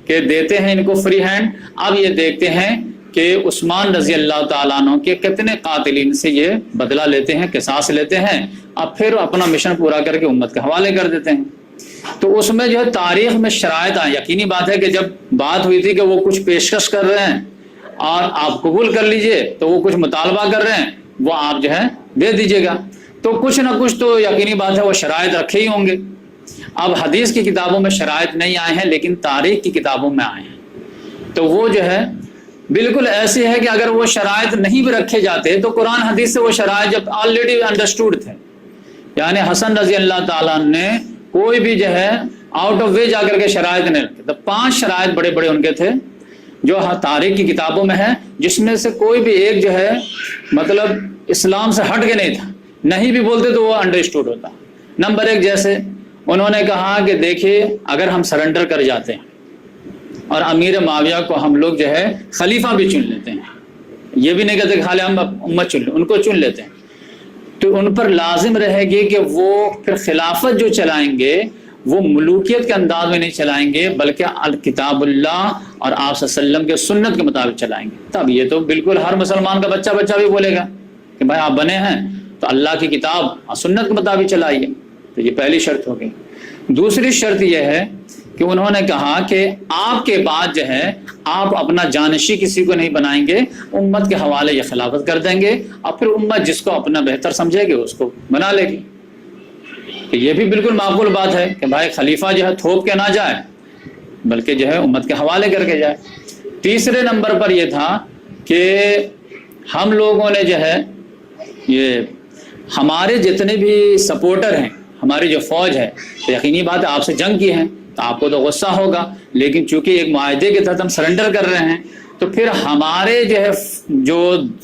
کہ دیتے ہیں ان کو فری ہینڈ. اب یہ دیکھتے ہیں کہ عثمان رضی اللہ تعالیٰ عنہ کے کتنے قاتلین سے یہ بدلہ لیتے ہیں، قصاص لیتے ہیں، اب پھر اپنا مشن پورا کر کے امت کے حوالے کر دیتے ہیں. تو اس میں جو ہے تاریخ میں شرائط آئیں. یقینی بات ہے کہ جب بات ہوئی تھی کہ وہ کچھ پیشکش کر رہے ہیں اور آپ قبول کر لیجئے، تو وہ کچھ مطالبہ کر رہے ہیں، وہ آپ جو ہے دے دیجئے گا. تو کچھ نہ کچھ تو یقینی بات ہے وہ شرائط رکھے ہی ہوں گے. اب حدیث کی کتابوں میں شرائط نہیں آئے ہیں، لیکن تاریخ کی کتابوں میں آئے ہیں. تو وہ جو ہے بالکل ایسی ہے کہ اگر وہ شرائط نہیں بھی رکھے جاتے تو قرآن حدیث سے وہ شرائط جب آلریڈی انڈرسٹوڈ تھے یعنی حسن رضی اللہ تعالیٰ نے کوئی بھی جو ہے آؤٹ آف وے جا کر کے شرائط نہیں رکھتے. تو 5 شرائط بڑے بڑے ان کے تھے جو تاریخ کی کتابوں میں ہے، جس میں سے کوئی بھی ایک جو ہے مطلب اسلام سے ہٹ کے نہیں تھا، نہیں بھی بولتے تو وہ انڈرسٹوڈ ہوتا. نمبر 1 جیسے انہوں نے کہا کہ دیکھیے اگر ہم سرنڈر کر جاتے ہیں اور امیر معاویہ کو ہم لوگ جو ہے خلیفہ بھی چن لیتے ہیں، یہ بھی نہیں کہتے کہ خالی ہم امت چن لیں، ان کو چن لیتے ہیں، تو ان پر لازم رہے گی کہ وہ پھر خلافت جو چلائیں گے وہ ملوکیت کے انداز میں نہیں چلائیں گے بلکہ الکتاب اللہ اور آپ صلی اللہ علیہ وسلم کے سنت کے مطابق چلائیں گے. تب یہ تو بالکل ہر مسلمان کا بچہ بھی بولے گا کہ بھائی آپ بنے ہیں تو اللہ کی کتاب اور سنت کے مطابق چلائیے. تو یہ پہلی شرط ہو گئی. دوسری شرط یہ ہے کہ انہوں نے کہا کہ آپ کے بعد جو ہے آپ اپنا جانشی کسی کو نہیں بنائیں گے، امت کے حوالے یہ خلافت کر دیں گے اور پھر امت جس کو اپنا بہتر سمجھے گی اس کو بنا لے گی. کہ یہ بھی بالکل معقول بات ہے کہ بھائی خلیفہ جو ہے تھوپ کے نہ جائے بلکہ جو ہے امت کے حوالے کر کے جائے. تیسرے نمبر پر یہ تھا کہ ہم لوگوں نے جو ہے یہ ہمارے جتنے بھی سپورٹر ہیں، ہماری جو فوج ہے، تو یقینی بات ہے آپ سے جنگ کی ہیں تو آپ کو تو غصہ ہوگا، لیکن چونکہ ایک معاہدے کے تحت ہم سرنڈر کر رہے ہیں تو پھر ہمارے جو ہے جو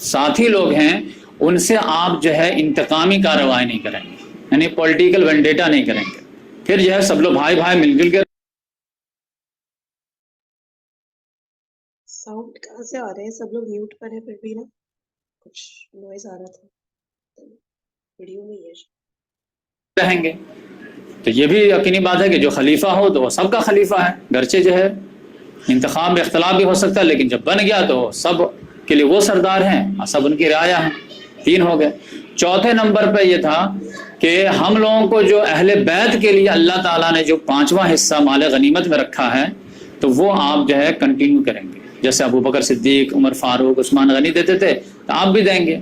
ساتھی لوگ ہیں ان سے آپ جو ہے انتقامی کارروائی نہیں کریں گے، یعنی پولیٹیکل وینڈیٹا نہیں کریں گے. پھر جو ہے سب لوگ بھائی مل جل کے. ساؤنڈ کہاں سے آ رہے ہیں؟ سب لوگ میوٹ پر ہیں پھر بھی نا کچھ نوائز آ رہا تھا ویڈیو میں ہی رہیں گے. تو یہ بھی یقینی بات ہے کہ جو خلیفہ ہو تو وہ سب کا خلیفہ ہے، گرچہ جو ہے انتخاب میں اختلاف بھی ہو سکتا ہے لیکن جب بن گیا تو سب کے لیے وہ سردار ہیں اور سب ان کی رعایا ہیں. 3 ہو گئے. چوتھے نمبر پہ یہ تھا کہ ہم لوگوں کو جو اہل بیت کے لیے اللہ تعالیٰ نے جو 5واں حصہ مال غنیمت میں رکھا ہے تو وہ آپ جو ہے کنٹینیو کریں گے، جیسے ابو بکر صدیق، عمر فاروق، عثمان غنی دیتے تھے تو آپ بھی دیں گے.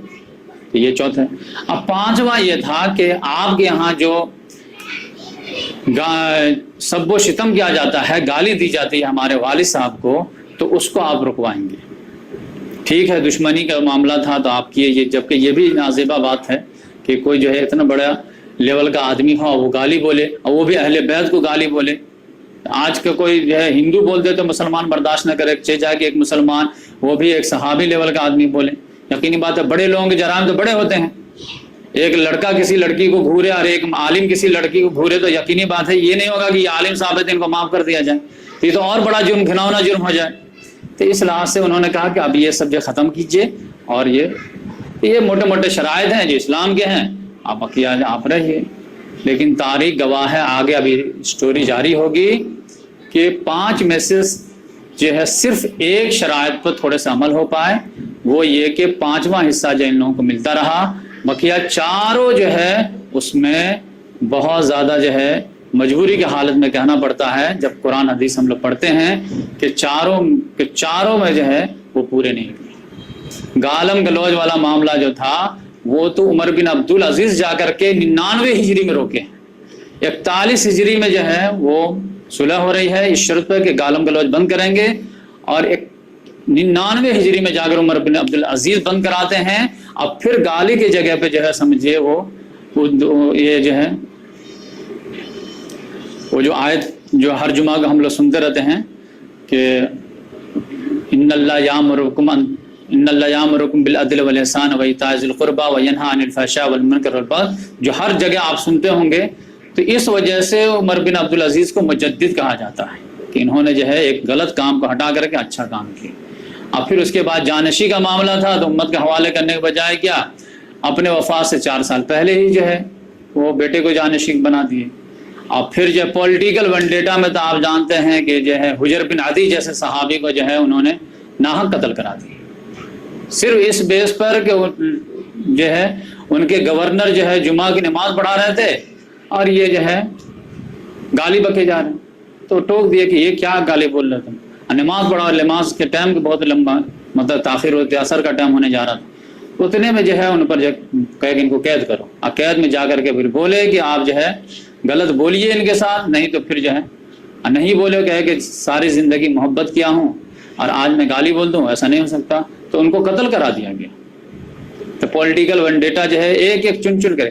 تو یہ چوتھا. اب 5واں یہ تھا کہ آپ کے یہاں جو سب و شتم کیا جاتا ہے، گالی دی جاتی ہے ہمارے والد صاحب کو، تو اس کو آپ رکوائیں گے. ٹھیک ہے دشمنی کا معاملہ تھا تو آپ کیے یہ، جبکہ یہ بھی نازیبہ بات ہے کہ کوئی جو ہے اتنا بڑا لیول کا آدمی ہو وہ گالی بولے اور وہ بھی اہل بیت کو گالی بولے. آج کا کوئی جو ہے ہندو بولتے تو مسلمان برداشت نہ کرے، چاہے جا کے ایک مسلمان وہ بھی ایک صحابی لیول کا آدمی بولے. یقینی بات ہے بڑے لوگوں کے جرائم تو بڑے ہوتے ہیں. ایک لڑکا کسی لڑکی کو گھورے اور ایک عالم کسی لڑکی کو گھورے تو یقینی بات ہے یہ نہیں ہوگا کہ یہ عالم صاحب ہے تو ان کو معاف کر دیا جائے، یہ تو اور بڑا جرم، گھناؤنا جرم ہو جائے. تو اس لحاظ سے انہوں نے کہا کہ اب یہ سب جو ختم کیجئے اور یہ موٹے موٹے شرائط ہیں جو اسلام کے ہیں، آپ رہیے. لیکن تاریخ گواہ ہے، آگے ابھی سٹوری جاری ہوگی کہ 5 میں سے جو ہے صرف ایک شرائط پر تھوڑے سے عمل ہو پائے، وہ یہ کہ 5واں حصہ جو ان لوگوں کو ملتا رہا، بقیہ چاروں جو ہے اس میں بہت زیادہ جو ہے مجبوری کی حالت میں کہنا پڑتا ہے جب قرآن حدیث ہم لوگ پڑھتے ہیں کہ چاروں میں جو ہے وہ پورے نہیں ہوئے. گالم گلوچ والا معاملہ جو تھا وہ تو عمر بن عبدالعزیز جا کر کے 99 ہجری میں روکے. 41 ہجری میں جو ہے وہ صلح ہو رہی ہے اس شرط پہ کہ گالم گلوچ بند کریں گے، اور 99 ہجری میں جا کر عمر بن عبدالعزیز بند کراتے ہیں. اب پھر گالی کی جگہ پہ جو ہے سمجھیے وہ یہ جو ہے وہ جو آیت جو ہر جمعہ کو ہم لوگ سنتے رہتے ہیں کہ ان اللہ یامرکم بالعدل والاحسان وایتاء ذی القربى وینہی عن الفحشاء والمنکر والبغی، جو ہر جگہ آپ سنتے ہوں گے. تو اس وجہ سے عمر بن عبدالعزیز کو مجدد کہا جاتا ہے کہ انہوں نے جو ہے ایک غلط کام کو ہٹا کر کے اچھا کام کیا. اب پھر اس کے بعد جانشی کا معاملہ تھا تو امت کے حوالے کرنے کے بجائے کیا اپنے وفات سے 4 سال پہلے ہی جو ہے وہ بیٹے کو جانشی بنا دیے. اور پھر جو پولیٹیکل ونڈیٹا میں تو آپ جانتے ہیں کہ جو ہے حجر بن عدی جیسے صحابی کو جو ہے انہوں نے ناحق قتل کرا دیا، صرف اس بیس پر کہ جو ہے ان کے گورنر جو ہے جمعہ کی نماز پڑھا رہے تھے اور یہ جو ہے گالی بکے جا رہے ہیں. تو ٹوک دیے کہ یہ کیا گالی بول رہے تھے، نماز پڑھا، نماز کے ٹائم کے بہت لمبا مطلب تاخیر ہوتے، اثر کا ٹائم ہونے جا رہا تھا. اتنے میں جو ہے ان پر کہے کہ ان کو قید کرو، اور قید میں جا کر کے پھر بولے کہ آپ جو ہے غلط بولیے ان کے ساتھ، نہیں تو پھر جو ہے نہیں بولے، کہے کہ ساری زندگی محبت کیا ہوں اور آج میں گالی بول دوں، ایسا نہیں ہو سکتا. تو ان کو قتل کرا دیا گیا. تو پولیٹیکل ونڈیٹا جو ہے ایک ایک چن کرے.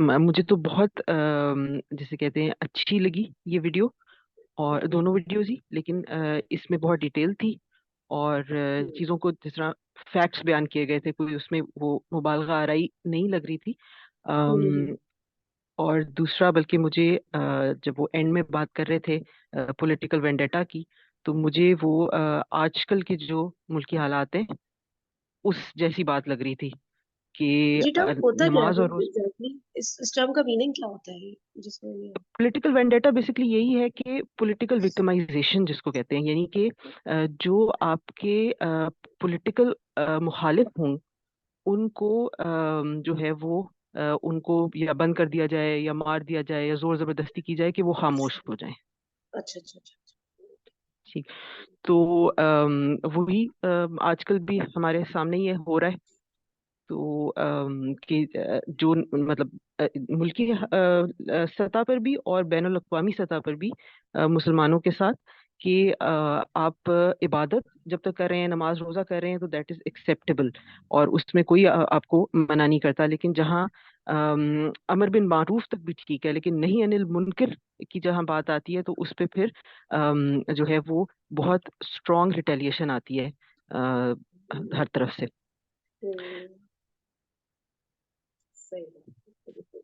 مجھے تو بہت جیسے کہتے ہیں اچھی لگی یہ ویڈیو، اور دونوں ویڈیوز ہی، لیکن اس میں بہت ڈیٹیل تھی، اور چیزوں کو جس طرح فیکٹس بیان کیے گئے تھے، کوئی اس میں وہ مبالغہ آرائی نہیں لگ رہی تھی. ہوں، اور دوسرا بلکہ مجھے جب وہ اینڈ میں بات کر رہے تھے پولیٹیکل وینڈیٹا کی، تو مجھے وہ آج کل کے جو ملکی حالات ہیں اس جیسی بات لگ رہی تھی کہ یہ ٹرم ہوتا کیا نماز ہے اور روز. ایگزیکٹلی؟ اس ٹرم کا میننگ کیا ہوتا ہے جس میں یہ پولیٹیکل وینڈیٹا بیسکلی یہی ہے کہ پولیٹیکل وکٹمائزیشن جس کو کہتے ہیں، یعنی کہ جو آپ کے پولیٹیکل مخالف ہوں ان کو جو ہے وہ ان کو یا بند کر دیا جائے یا مار دیا جائے یا زور زبردستی کی جائے کہ وہ خاموش ہو جائیں. اچھا اچھا اچھا ٹھیک. تو وہی آج کل بھی ہمارے سامنے یہ ہو رہا ہے. تو کہ جو مطلب ملکی سطح پر بھی اور بین الاقوامی سطح پر بھی مسلمانوں کے ساتھ کہ آپ عبادت جب تک کر رہے ہیں، نماز روزہ کر رہے ہیں، تو دیٹ از ایکسیپٹیبل، اور اس میں کوئی آپ کو منع نہیں کرتا. لیکن جہاں امر بن معروف تک بھی ٹھیک ہے، لیکن نہیں انل منکر کی جہاں بات آتی ہے تو اس پہ پھر جو ہے وہ بہت اسٹرانگ ریٹیلیشن آتی ہے ہر طرف سے. صحیح بات، بالکل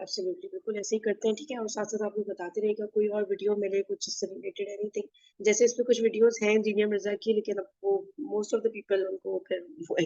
ایبسلیوٹلی، بالکل ایسے ہی کرتے ہیں. ٹھیک ہے، اور ساتھ ساتھ آپ کو بتاتے رہے گا کوئی اور ویڈیو ملے کچھ اس سے ریلیٹڈ اینی تھنگ. جیسے اس پہ کچھ ویڈیوز ہیں انجینئر مرزا کی، لیکن اب وہ most of the people in کو پھر وہ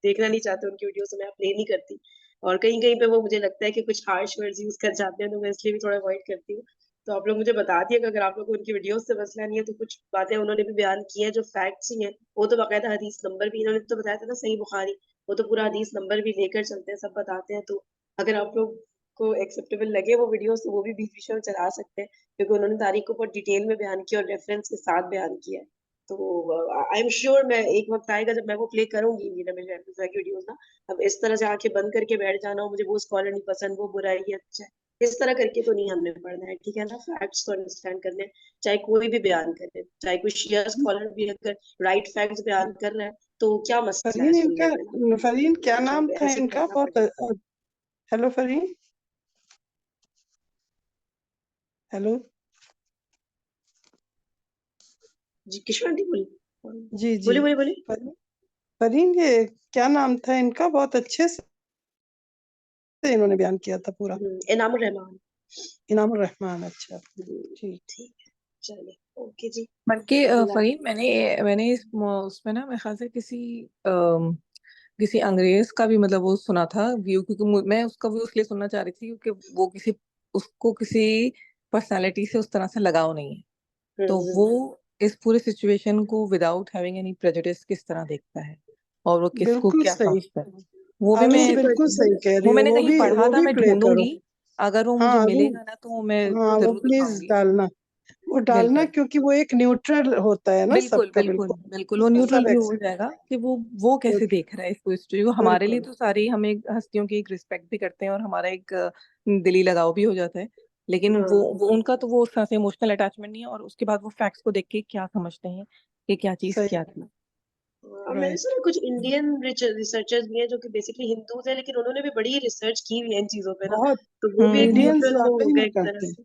دیکھنا نہیں چاہتے ان کی ویڈیوز، میں پلے نہیں کرتی. اور کہیں کہیں پہ وہ مجھے لگتا ہے کہ کچھ ہارش ورڈز یوز کر جاتے ہیں، تو میں اس لیے بھی تھوڑا اوائڈ کرتی ہوں. تو آپ لوگ مجھے بتا دیے کہ اگر آپ لوگ کو ان کی ویڈیوز سے مسئلہ نہیں ہے تو کچھ باتیں انہوں نے بھی بیان کی ہیں جو فیکٹس ہی ہیں، وہ تو باقاعدہ حدیث نمبر بھی انہوں نے تو بتایا تھا نا، صحیح بخاری، وہ تو پورا حدیث نمبر بھی لے کر چلتے ہیں، سب بتاتے ہیں. تو اگر آپ لوگ کو ایکسیپٹیبل لگے وہ ویڈیوز تو وہ بھی بیچ بیچ میں چلا سکتے ہیں، کیونکہ انہوں نے تاریخ کو بہت ڈیٹیل میں بیان کیا اور ریفرنس کے ساتھ بیان کیا ہے. تو آئی ایم شیور میں ایک وقت آئے گا جب میں وہ پلے کروں گی کی ویڈیوز نا. اب اس طرح سے آنکھیں بند کر کے بیٹھ جانا ہو، مجھے وہ اسکالر نہیں پسند، وہ برائی ہے، اچھا ہے، اس طرح کر کے تو نہیں ہم نے پڑھنا ہے. ٹھیک ہے نا، فیکٹس کو انڈرسٹینڈ کرنے، چاہے کوئی بھی بیان کرے، چاہے کوئی شیعہ اسکالر بھی اگر رائٹ فیکٹس بیان کر رہا ہے تو کیا مسئلہ ہے فرین ان سننے کا، میں نا. فرین کیا اچھا نام اب تھا ایسے ان کا؟ کرنا بہت پڑے. Hello Fareen, hello. جی کشور آنٹی بولی، جی جی، بولی بولی بولی. فرین، فرین یہ کیا نام تھا ان کا؟ بہت اچھے سے انہوں نے بیان کیا تھا پورا. انعام الرحمان. انعام الرحمان، اچھا ٹھیک. ٹھیک ہے، چلے اوکے جی. بلکہ اللہ فرین میں نے اس میں نا میرے خیال سے کسی انگریز کا بھی مطلب وہ سنا تھا ویو، کیونکہ میں اس کا ویو اس لیے سننا چاہ رہی تھی کیونکہ وہ اس کو کسی پرسنالٹی سے اس طرح سے لگاؤ نہیں ہے، تو وہ اس پورے سچویشن کو وداؤٹ ہیونگ اینی پریجوڈس کس طرح دیکھتا ہے اور وہ کس کو بالکل کیا صحیح، سمجھتا ہے. وہ بھی آپ میں بھی بالکل صحیح کہہ رہی وہ میں ہو. نے کہیں پڑھا وہ تھا، بھی میں پلے ڈھونڈوں کرو. گی، اگر وہ مجھے ہاں ملے گا نا تو میں ہاں وہ ضرور پلیز دکھاؤں گی. ڈالنا، وہ ڈالنا بالکل کیونکہ وہ ایک نیوٹرل ہوتا ہے نا بالکل سب کا. بالکل بالکل بالکل وہ نیوٹرل سب ویو ہو جائے گا کہ وہ کیسے دیکھ رہا ہے اس کو ہسٹری کو. ہمارے لیے بالکل تو ساری ہم ایک ہستیوں کی ایک رسپیکٹ بھی کرتے ہیں اور ہمارا ایک دلی لگاؤ بھی ہو جاتا ہے، لیکن وہ ان کا تو وہ اس طرح سے ایموشنل اٹیچمنٹ نہیں ہے، اور اس کے بعد وہ فیکٹس کو دیکھ کے کیا سمجھتے ہیں کہ کیا چیز صحیح. کیا تھی. میں نے رائٹ. سنا کچھ انڈین ریسرچرز بھی ہیں جو کہ بیسکلی ہندوز ہیں، لیکن انہوں نے بھی بڑی ریسرچ کی ہوئی ہے ان چیزوں پہ نا، بہت تو وہ بھی ایک انڈینز نیوٹرل وہ واقعی ہو گیا میں ایک طرح کرتے ہیں سے.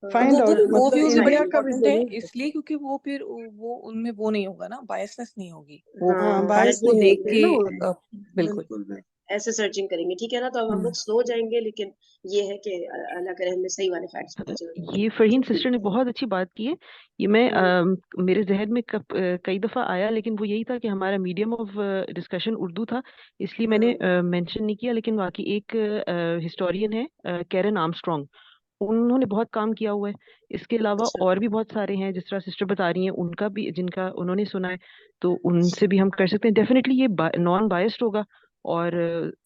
فائنڈ آؤٹ، وہ مطلب ویوز بڑے انڈیا کا بھی امپورٹنٹ ہیں ضرور. اس لیے کیونکہ وہ پھر وہ ان میں وہ نہیں ہوگا نا، بائسنس نہیں ہوگی، وہ ہاں فیکٹ باعث کو نہیں دیکھ ہوتے ہیں کے نا وہ. بالکل. بالکل بالکل. ایسے سرچنگ کریں گے. ٹھیک ہے نا، تو اب ہم لوگ سلو جائیں گے، لیکن یہ ہے کہ اللہ کرے ہمیں صحیح والے فیکٹس پتہ چل جائیں. یہ فرحین سسٹر نے بہت اچھی بات کی ہے. یہ میں میرے ذہن میں کئی دفعہ آیا، لیکن وہ یہی تھا کہ ہمارا میڈیم آف ڈسکشن اردو تھا، اس لیے میں نے مینشن نہیں کیا. لیکن واقعی ایک ہسٹورین ہے کیرن آرمسٹرانگ، انہوں نے بہت کام کیا ہوا ہے. اس کے علاوہ اچھا اور بھی بہت سارے ہیں جس طرح سسٹر بتا رہی ہیں، ان کا بھی جن کا انہوں نے سنا ہے، تو ان سے بھی ہم کر سکتے ہیں. ڈیفینیٹلی یہ نان بائسڈ ہوگا اور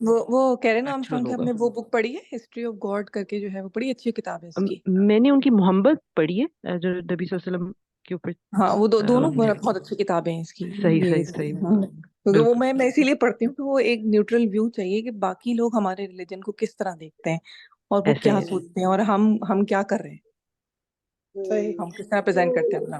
وہ کیرن آرمسٹرانگ ایکچوئل کی آپ ہوگا. نے وہ بک پڑھی ہے ہسٹری آف گاڈ کر کے جو ہے، وہ بڑی اچھی کتاب ہے اس کی. میں نے ان کی محبت پڑھی ہے جو نبی صلی اللہ علیہ وسلم کے اوپر. ہاں وہ دونوں بہت اچھی کتابیں ہیں اس کی. صحیح یہ صحیح صحیح، کیونکہ وہ بالکل میں اسی لیے پڑھتی ہوں کہ وہ ایک نیوٹرل ویو چاہیے کہ باقی لوگ ہمارے ریلیجن کو کس طرح دیکھتے ہیں اور وہ ایسے کیا ہی. سوچتے ہیں اور ہم کیا کر رہے ہیں، صحیح. ہم کس طرح پریزنٹ کرتے ہیں اپنا.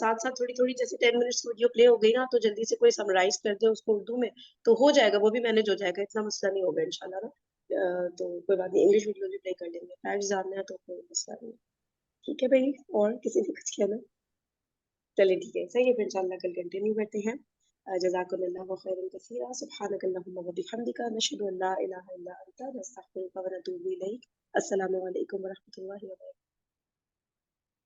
ساتھ ساتھ تھوڑی تھوڑی جیسے 10 منٹس کی ویڈیو پلے ہو گئی نا تو جلدی سے کوئی سمرائز کر دے اس کو اردو میں تو ہو جائے گا، وہ بھی مینج ہو جائے گا، اتنا مسئلہ نہیں ہوگا انشاءاللہ نا۔ تو کوئی بات نہیں، انگلش ویڈیو بھی پلے کر لیں گے، فیکٹس جاننا ہے تو کوئی مسئلہ نہیں ہے۔ ٹھیک ہے بھائی، اور کسی نے کچھ کہنا؟ چلے ٹھیک ہے، صحیح ہے، پھر انشاءاللہ کل کنٹینیو کرتے ہیں۔ جزاکم اللہ خیرا کثیرا، سبحانک اللہم وبحمدک، نشہد ان لا الہ الا انت، نستغفرک ونتوب الیک۔ السلام علیکم ورحمۃ اللہ وبرکاتہ۔